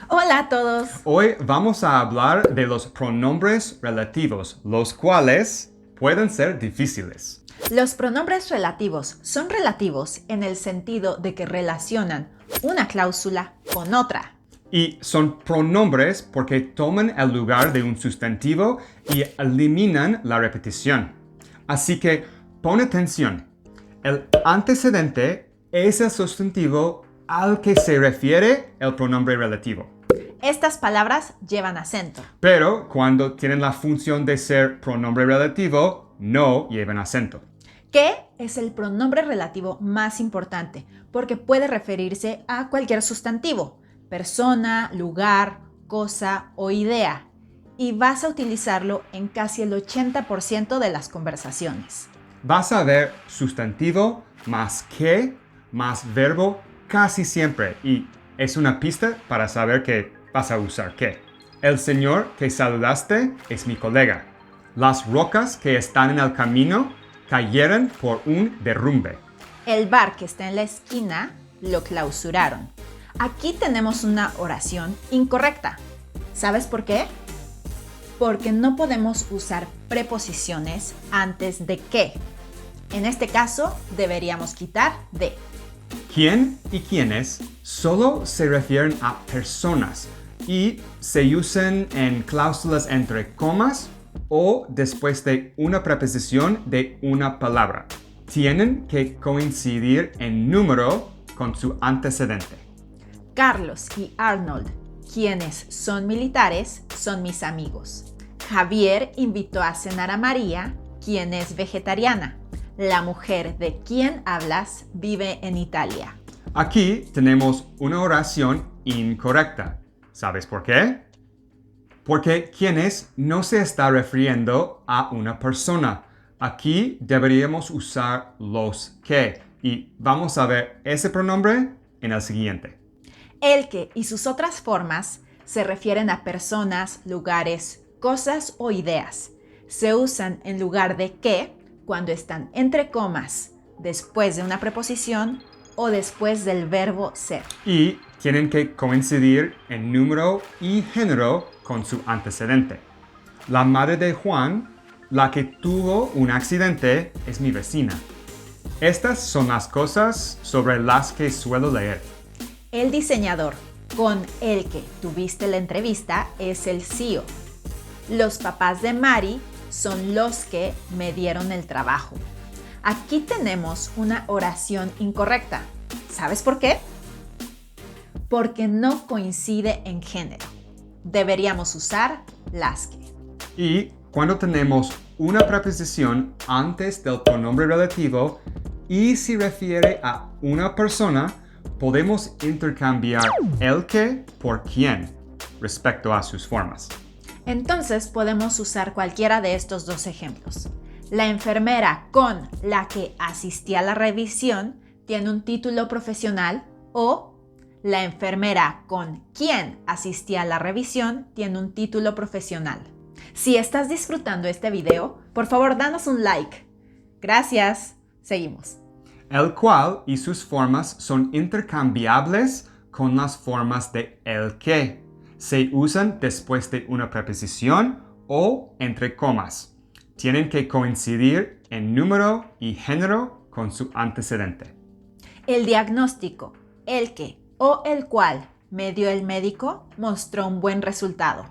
Hola a todos. Hoy vamos a hablar de los pronombres relativos, los cuales pueden ser difíciles. Los pronombres relativos son relativos en el sentido de que relacionan una cláusula con otra. Y son pronombres porque toman el lugar de un sustantivo y eliminan la repetición. Así que pon atención. El antecedente es el sustantivo al que se refiere el pronombre relativo. Estas palabras llevan acento. Pero cuando tienen la función de ser pronombre relativo, no llevan acento. ¿Qué es el pronombre relativo más importante? Porque puede referirse a cualquier sustantivo, persona, lugar, cosa o idea. Y vas a utilizarlo en casi el 80% de las conversaciones. Vas a ver sustantivo más que más verbo casi siempre y es una pista para saber que vas a usar qué. El señor que saludaste es mi colega. Las rocas que están en el camino cayeron por un derrumbe. El bar que está en la esquina lo clausuraron. Aquí tenemos una oración incorrecta. ¿Sabes por qué? Porque no podemos usar preposiciones antes de que. En este caso, deberíamos quitar de. ¿Quién y quiénes solo se refieren a personas y se usan en cláusulas entre comas o después de una preposición de una palabra. Tienen que coincidir en número con su antecedente. Carlos y Arnold, quienes son militares, son mis amigos. Javier invitó a cenar a María, quien es vegetariana. La mujer de quien hablas vive en Italia. Aquí tenemos una oración incorrecta. ¿Sabes por qué? Porque quienes no se está refiriendo a una persona. Aquí deberíamos usar los que y vamos a ver ese pronombre en el siguiente. El que y sus otras formas se refieren a personas, lugares, cosas o ideas. Se usan en lugar de que cuando están entre comas, después de una preposición o después del verbo ser. Y tienen que coincidir en número y género con su antecedente. La madre de Juan, la que tuvo un accidente, es mi vecina. Estas son las cosas sobre las que suelo leer. El diseñador con el que tuviste la entrevista es el CEO. Los papás de Mari son los que me dieron el trabajo. Aquí tenemos una oración incorrecta. ¿Sabes por qué? Porque no coincide en género. Deberíamos usar las que. Y cuando tenemos una preposición antes del pronombre relativo y se refiere a una persona, podemos intercambiar el que por quién respecto a sus formas. Entonces podemos usar cualquiera de estos dos ejemplos. La enfermera con la que asistí a la revisión tiene un título profesional o la enfermera con quien asistí a la revisión tiene un título profesional. Si estás disfrutando este video, por favor danos un like. Gracias. Seguimos. El cual y sus formas son intercambiables con las formas de el que. Se usan después de una preposición o entre comas. Tienen que coincidir en número y género con su antecedente. El diagnóstico, el que o el cual me dio el médico mostró un buen resultado.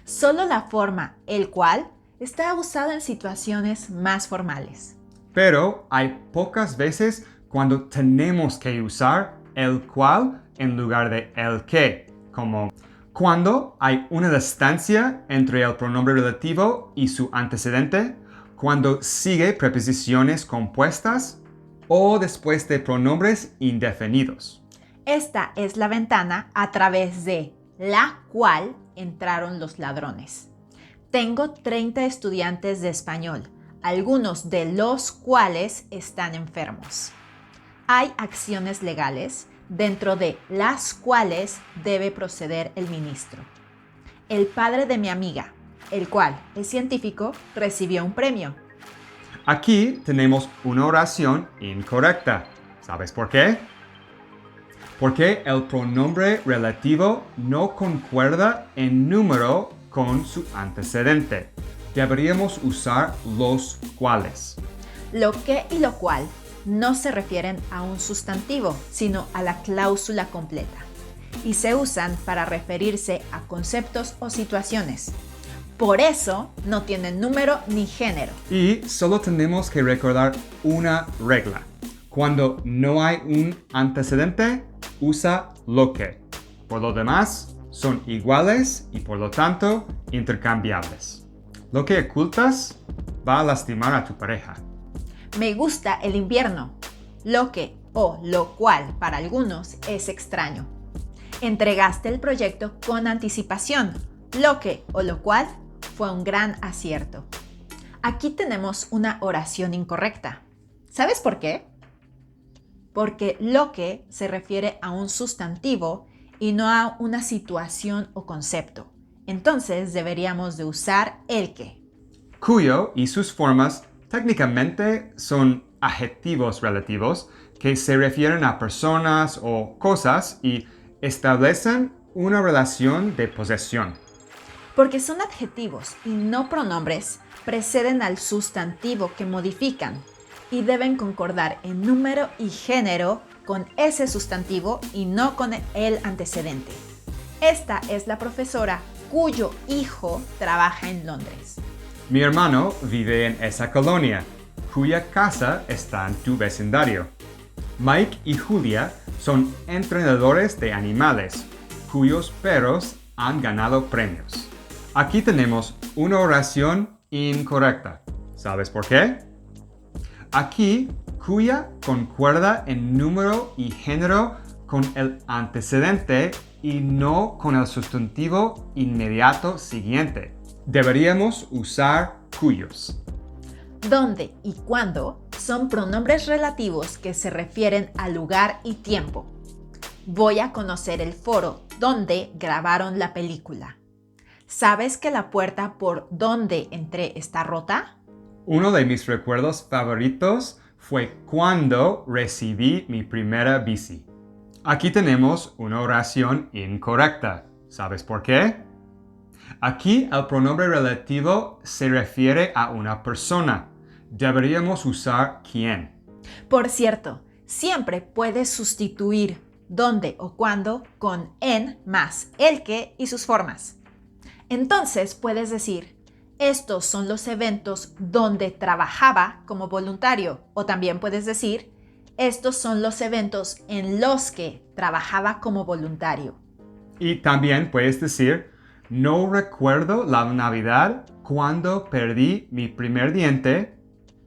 Solo la forma el cual está usada en situaciones más formales. Pero hay pocas veces cuando tenemos que usar el cual en lugar de el que, como cuando hay una distancia entre el pronombre relativo y su antecedente, cuando sigue preposiciones compuestas o después de pronombres indefinidos. Esta es la ventana a través de la cual entraron los ladrones. Tengo 30 estudiantes de español, algunos de los cuales están enfermos. Hay acciones legales dentro de las cuales debe proceder el ministro. El padre de mi amiga, el cual es científico, recibió un premio. Aquí tenemos una oración incorrecta. ¿Sabes por qué? Porque el pronombre relativo no concuerda en número con su antecedente. Deberíamos usar los cuales. Lo que y lo cual no se refieren a un sustantivo, sino a la cláusula completa, y se usan para referirse a conceptos o situaciones. Por eso no tienen número ni género. Y solo tenemos que recordar una regla. Cuando no hay un antecedente, usa lo que. Por lo demás, son iguales y por lo tanto intercambiables. Lo que ocultas va a lastimar a tu pareja. Me gusta el invierno. Lo que o lo cual para algunos es extraño. Entregaste el proyecto con anticipación. Lo que o lo cual fue un gran acierto. Aquí tenemos una oración incorrecta. ¿Sabes por qué? Porque lo que se refiere a un sustantivo y no a una situación o concepto. Entonces deberíamos de usar el que. Cuyo y sus formas técnicamente son adjetivos relativos que se refieren a personas o cosas y establecen una relación de posesión. Porque son adjetivos y no pronombres, preceden al sustantivo que modifican y deben concordar en número y género con ese sustantivo y no con el antecedente. Esta es la profesora cuyo hijo trabaja en Londres. Mi hermano vive en esa colonia, cuya casa está en tu vecindario. Mike y Julia son entrenadores de animales, cuyos perros han ganado premios. Aquí tenemos una oración incorrecta. ¿Sabes por qué? Aquí, cuya concuerda en número y género con el antecedente y no con el sustantivo inmediato siguiente. Deberíamos usar cuyos. Dónde y cuándo son pronombres relativos que se refieren al lugar y tiempo. Voy a conocer el foro donde grabaron la película. ¿Sabes que la puerta por donde entré está rota? Uno de mis recuerdos favoritos fue cuando recibí mi primera bici. Aquí tenemos una oración incorrecta. ¿Sabes por qué? Aquí el pronombre relativo se refiere a una persona. Deberíamos usar quién. Por cierto, siempre puedes sustituir dónde o cuándo con en más el que y sus formas. Entonces puedes decir, estos son los eventos donde trabajaba como voluntario. O también puedes decir, estos son los eventos en los que trabajaba como voluntario. Y también puedes decir, no recuerdo la Navidad cuando perdí mi primer diente.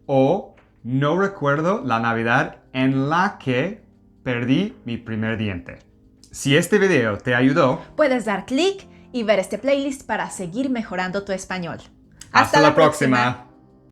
O no recuerdo la Navidad en la que perdí mi primer diente. Si este video te ayudó, puedes dar clic y ver este playlist para seguir mejorando tu español. Hasta la próxima.